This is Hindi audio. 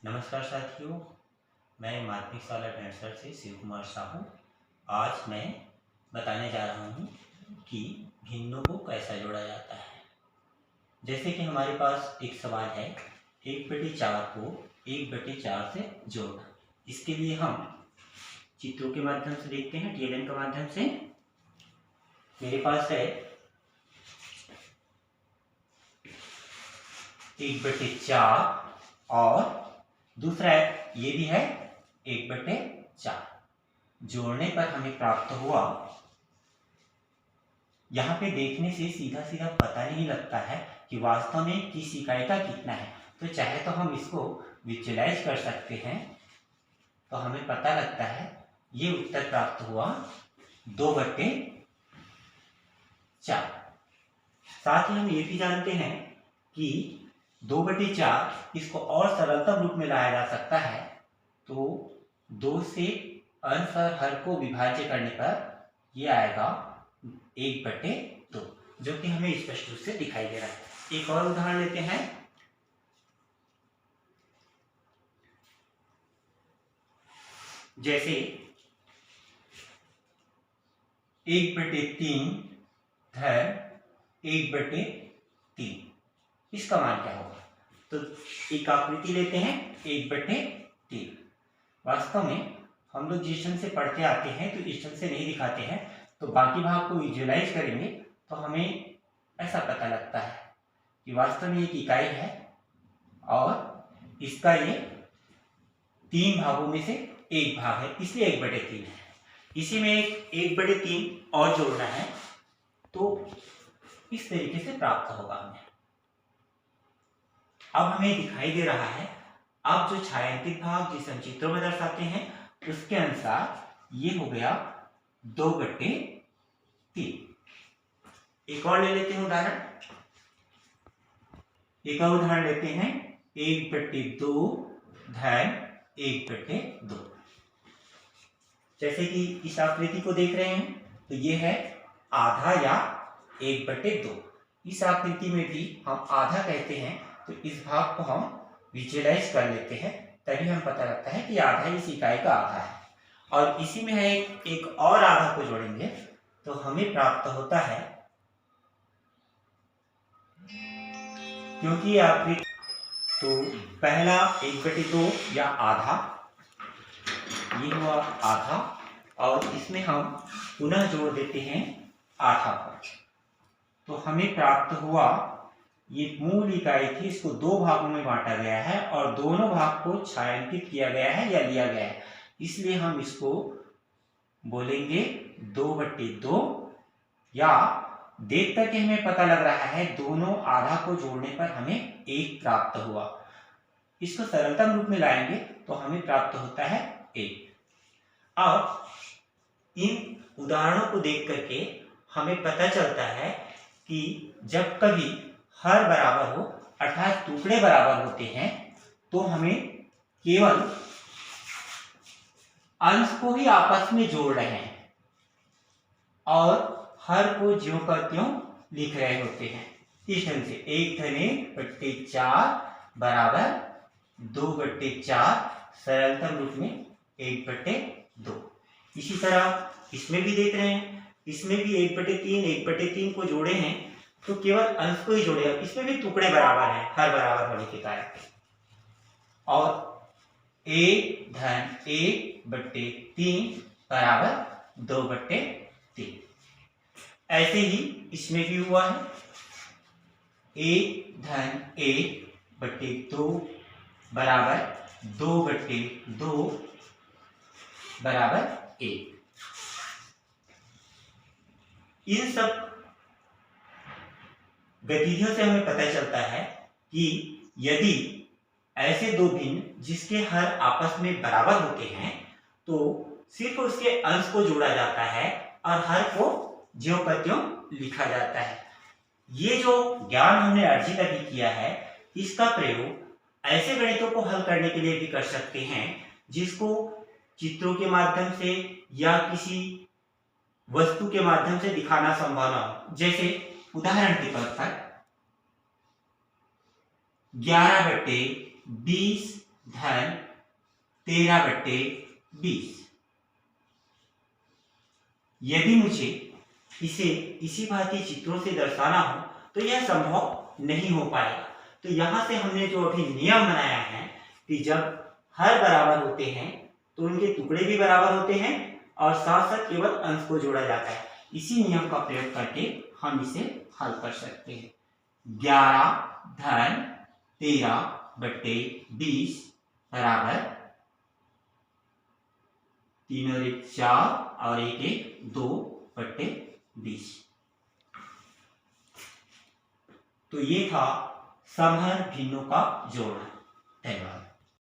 नमस्कार साथियों, मैं माध्यमिक शाला ढेंसर से शिव कुमार साहू। आज मैं बताने जा रहा हूँ कि भिन्नों को कैसा जोड़ा जाता है। जैसे कि हमारे पास एक सवाल है, 1/4 को 1/4 से जोड़ना। इसके लिए हम चित्रों के माध्यम से देखते हैं, टीएलएम के माध्यम से। मेरे पास है 1/4 और दूसरा ये भी है 1/4। जोड़ने पर हमें प्राप्त हुआ, यहाँ पे देखने से सीधा सीधा पता नहीं लगता है कि वास्तव में किस इकाई का कितना है। तो चाहे तो हम इसको विजुअलाइज कर सकते हैं, तो हमें पता लगता है ये उत्तर प्राप्त हुआ 2/4। साथ ही हम ये भी जानते हैं कि 2/4 इसको और सरलतम रूप में लाया जा सकता है। तो 2 से अंश और हर को विभाज्य करने पर ये आएगा 1/2, जो कि हमें स्पष्ट रूप से दिखाई दे रहा है। एक और उदाहरण लेते हैं। जैसे 1/3 धन 1/3, इसका मान क्या होगा? तो एक आकृति लेते हैं 1/3। वास्तव में हम लोग जिस ढंग से पढ़ते आते हैं तो इस ढंग से नहीं दिखाते हैं, तो बाकी भाग को विजुअलाइज करेंगे तो हमें ऐसा पता लगता है कि वास्तव में एक इकाई है और इसका ये 3 भागों में से एक भाग है, इसलिए 1/3 है। इसी में 1/3 और जोड़ना है तो इस तरीके से प्राप्त होगा हमें। अब हमें दिखाई दे रहा है, अब जो छायांकित भाग जिसे हम चित्रों में दर्शाते हैं उसके अनुसार ये हो गया 2/3। एक और ले लेते हैं उदाहरण। एक और उदाहरण लेते हैं 1/2 धन 1/2। जैसे कि इस आकृति को देख रहे हैं तो ये है आधा या 1/2। इस आकृति में भी हम आधा कहते हैं, तो इस भाग को हम विजुअलाइज कर लेते हैं, तभी हम पता लगता है कि आधा इस इकाई का आधा है। और इसी में है एक और आधा को जोड़ेंगे तो हमें प्राप्त होता है, क्योंकि आकृति तो पहला 1/2 या आधा, ये हुआ आधा, और इसमें हम पुनः जोड़ देते हैं आधा पर, तो हमें प्राप्त हुआ ये मूल इकाई थी, इसको 2 भागों में बांटा गया है और दोनों भाग को छायांकित किया गया है या लिया गया है, इसलिए हम इसको बोलेंगे 2/2। या देख करके हमें पता लग रहा है दोनों आधा को जोड़ने पर हमें 1 प्राप्त हुआ। इसको सरलतम रूप में लाएंगे तो हमें प्राप्त होता है 1। अब इन उदाहरणों को देख करके हमें पता चलता है कि जब कभी हर बराबर हो, अर्थात टुकड़े बराबर होते हैं, तो हमें केवल अंश को ही आपस में जोड़ रहे हैं और हर को ज्यों का त्यों लिख रहे होते हैं। इस ढंग से 1/4 बराबर 2/4, सरलतम रूप में 1/2। इसी तरह इसमें भी देख रहे हैं, इसमें भी 1/3 को जोड़े हैं तो केवल अंश को ही जोड़े, इसमें भी टुकड़े बराबर हैं हर बराबर होने के कारण, और 1 धन 1/3 बराबर 2/3। ऐसे ही इसमें भी हुआ है 1 धन 1/2 बराबर 2/2 बराबर 1। इन सब गतिविधियों से हमें पता चलता है कि यदि ऐसे दो भिन्न जिसके हर आपस में बराबर होते हैं तो सिर्फ उसके अंश को जोड़ा जाता है और हर को ज्यों का त्यों लिखा जाता है। ये जो ज्ञान हमने अर्जित अभी किया है, इसका प्रयोग ऐसे गणितों को हल करने के लिए भी कर सकते हैं जिसको चित्रों के माध्यम से या किसी वस्तु के माध्यम से दिखाना संभव न हो। जैसे उदाहरण के तौर पर 11/20 धन 13/20। यदि मुझे इसे इसी भांति चित्रों से दर्शाना हो तो यह संभव नहीं हो पाएगा। तो यहां से हमने जो अभी नियम बनाया है कि जब हर बराबर होते हैं तो उनके टुकड़े भी बराबर होते हैं और साथ साथ केवल अंश को जोड़ा जाता है। इसी नियम का प्रयोग करके हम इसे हल कर सकते हैं। 11 धन 13/20 बराबर 3 और 1 4 और 1 1 2/20। तो ये था समहर भिन्नों का जोड़। धन्यवाद।